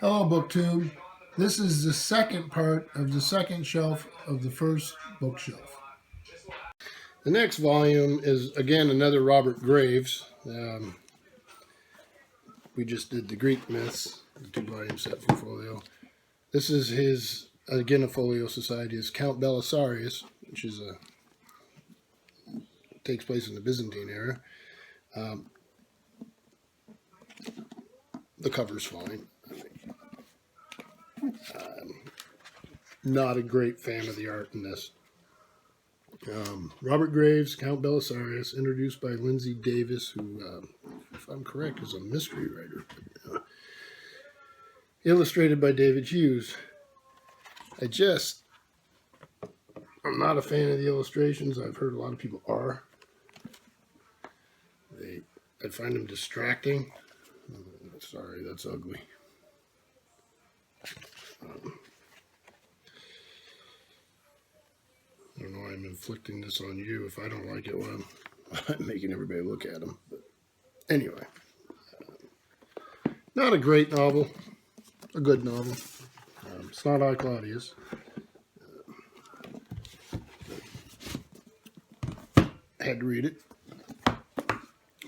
Hello, BookTube. This is the second part of the second shelf of the first bookshelf. The next volume is, again, another Robert Graves. We just did the Greek myths, the 2-volume set for folio. This is his, again, a folio society, is Count Belisarius, which is takes place in the Byzantine era. The cover's fine. Not a great fan of the art in this. Robert Graves, Count Belisarius, introduced by Lindsay Davis, who, if I'm correct, is a mystery writer. Illustrated by David Hughes. I'm not a fan of the illustrations. I've heard a lot of people are. I find them distracting. Sorry, that's ugly. I don't know why I'm inflicting this on you. If I don't like it, well, I'm making everybody look at them. But anyway, not a great novel. A good novel. It's not I, Claudius. Had to read it.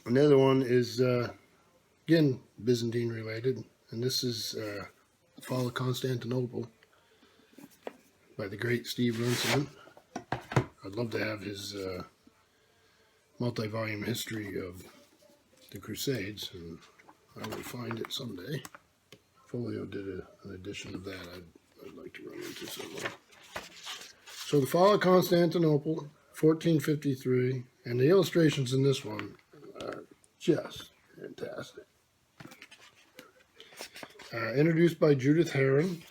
Another one is, again, Byzantine related. And this is The Fall of Constantinople by the great Steve Ruskin. I'd love to have his multi-volume history of the Crusades, and I will find it someday. Folio did an edition of that I'd like to run into somewhere. So The Fall of Constantinople, 1453, and the illustrations in this one are just fantastic. Introduced by Judith Herron.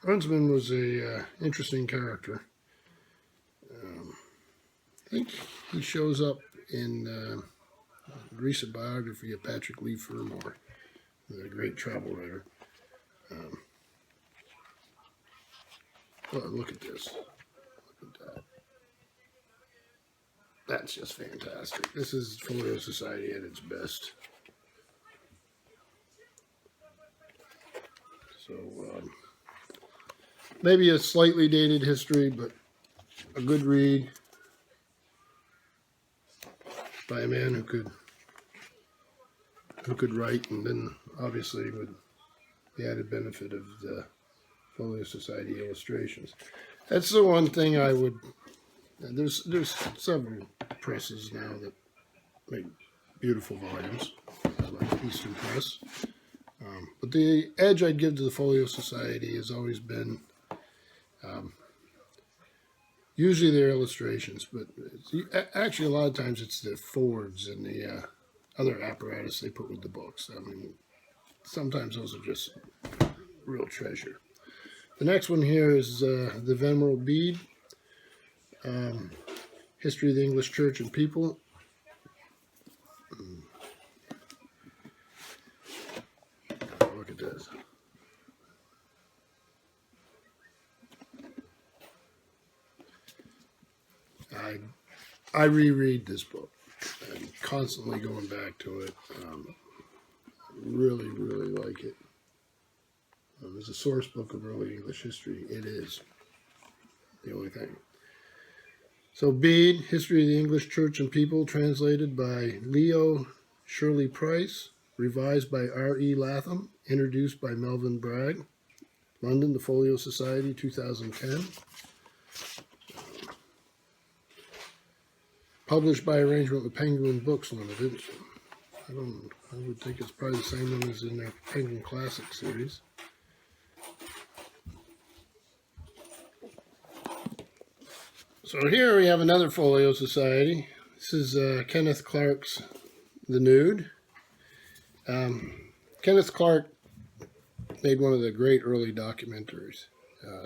Huntsman was a interesting character. I think he shows up in a recent biography of Patrick Leigh Fermor, a great travel writer. Oh, look at this. Look at that. That's just fantastic. This is Folio Society at its best. So, maybe a slightly dated history, but a good read by a man who could write, and then obviously with the added benefit of the Folio Society illustrations. That's the one thing I would. There's several presses now that make beautiful volumes, like Eastern Press. But the edge I'd give to the Folio Society has always been usually their illustrations, but actually a lot of times it's the forwards and the other apparatus they put with the books. I mean, sometimes those are just real treasure. The next one here is the Venerable Bede, History of the English Church and People. Look at this. I reread this book. I'm constantly going back to it. Really, really like it. As a source book of early English history, it is the only thing. So Bede, History of the English Church and People, translated by Leo Shirley Price, revised by R.E. Latham, introduced by Melvin Bragg. London, The Folio Society, 2010. Published by arrangement with Penguin Books Limited. I would think it's probably the same one as in their Penguin Classic series. So here we have another Folio Society. This is Kenneth Clark's The Nude. Kenneth Clark made one of the great early documentaries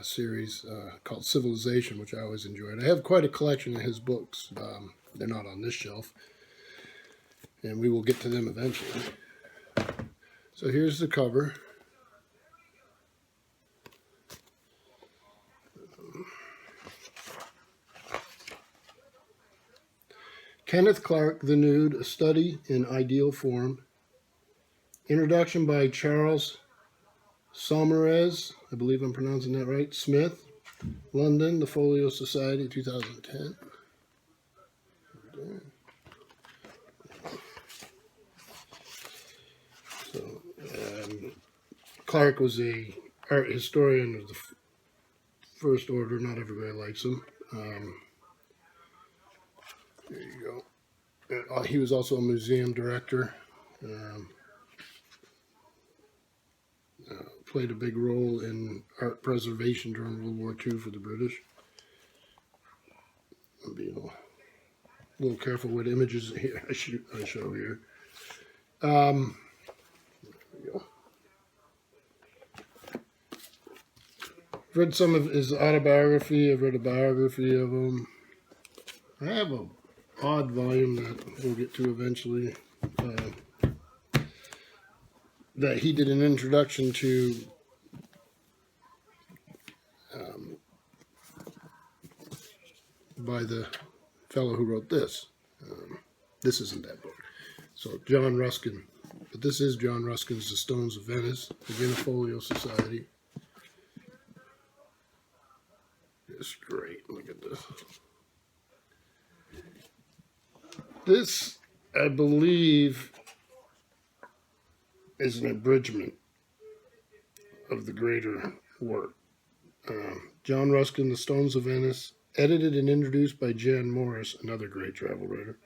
series called Civilization, which I always enjoyed. I have quite a collection of his books. They're not on this shelf, and we will get to them eventually. So here's the cover. Kenneth Clark, The Nude, A Study in Ideal Form. Introduction by Charles Saumarez, I believe I'm pronouncing that right, Smith, London, The Folio Society, 2010. So, Clark was a art historian of the first order. Not everybody likes him. There you go. He was also a museum director. Played a big role in art preservation during World War II for the British. I'm being a little careful what images here I show here. There we go. I've read some of his autobiography. I've read a biography of him. I have an odd volume that we'll get to eventually. That he did an introduction to by the fellow who wrote this. This isn't that book. So John Ruskin, but this is John Ruskin's The Stones of Venice, again a Folio Society. It's great. Look at this. This, I believe, is an abridgment of the greater work. John Ruskin, The Stones of Venice, edited and introduced by Jan Morris, another great travel writer.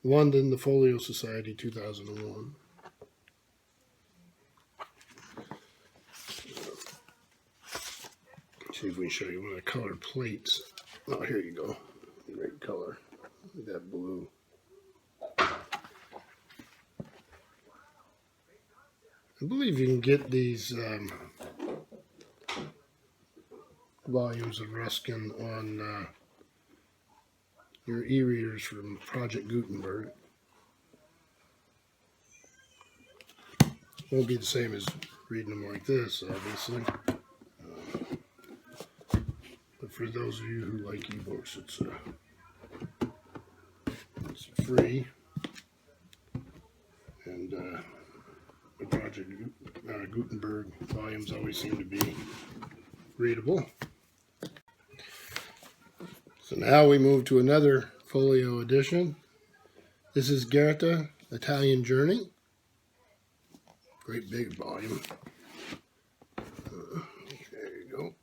London, The Folio Society, 2001. See if we can show you one of the colored plates. Oh, here you go. Great color. Look at that blue. I believe you can get these volumes of Ruskin on your e-readers from Project Gutenberg. Won't be the same as reading them like this, obviously. But for those of you who like ebooks, it's free. And the Project Gutenberg volumes always seem to be readable. So now we move to another folio edition. This is Goethe, Italian Journey. Great big volume. There you go.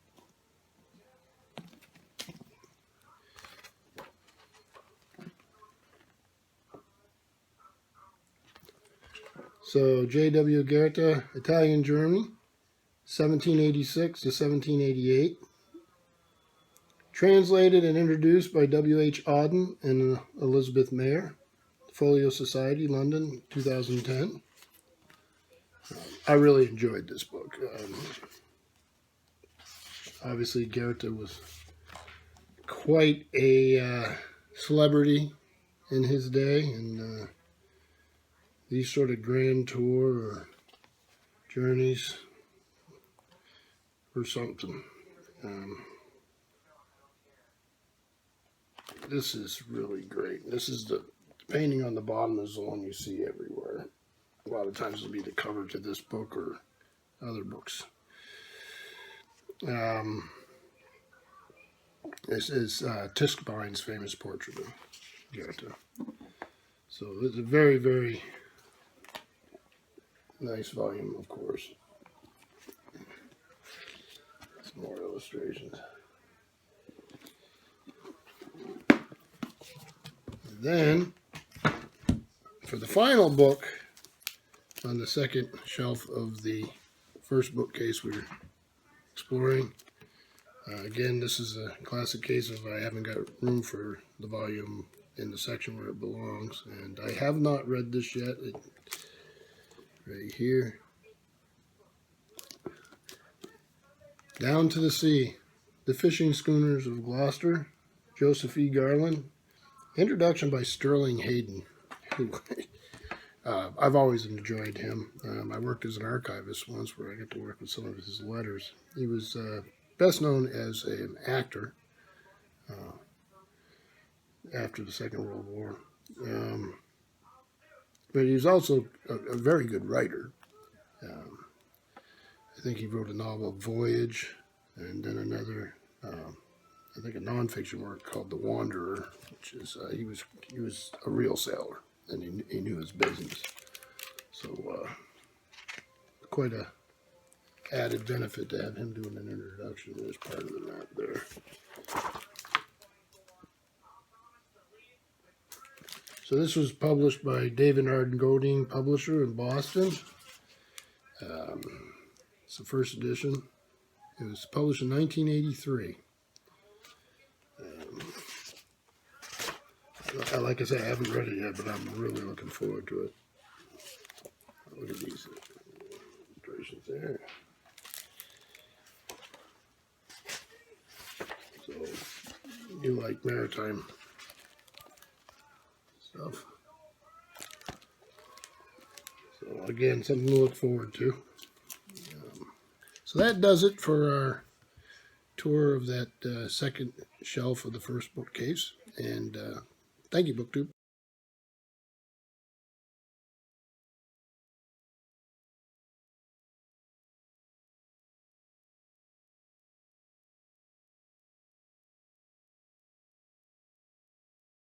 So J.W. Goethe, Italian Journey, 1786 to 1788. Translated and introduced by W.H. Auden and Elizabeth Mayer. Folio Society, London, 2010. I really enjoyed this book. Obviously, Goethe was quite a celebrity in his day, and these sort of grand tour or journeys were something. This is really great. This is the painting on the bottom is the one you see everywhere. A lot of times it'll be the cover to this book or other books. This is Tischbein's famous portrait of Goethe. So it's a very, very nice volume, of course. Some more illustrations. Then, for the final book on the second shelf of the first bookcase we're exploring, again, this is a classic case of I haven't got room for the volume in the section where it belongs, and I have not read this yet. Right here. Down to the Sea, The Fishing Schooners of Gloucester, Joseph E. Garland. Introduction by Sterling Hayden. I've always enjoyed him. I worked as an archivist once where I got to work with some of his letters. He was best known as an actor after the Second World War. But he's also a very good writer. I think he wrote a novel, Voyage, and then another, I think a nonfiction work called The Wanderer, which is he was a real sailor and he knew his business. So quite a added benefit to have him doing an introduction as part of the map there. So this was published by David Arden Godine, publisher in Boston. It's the first edition. It was published in 1983. Like I say, I haven't read it yet, but I'm really looking forward to it. Look at these illustrations there. So, you like maritime stuff. So again, something to look forward to. So that does it for our tour of that second shelf of the first bookcase. And thank you, BookTube.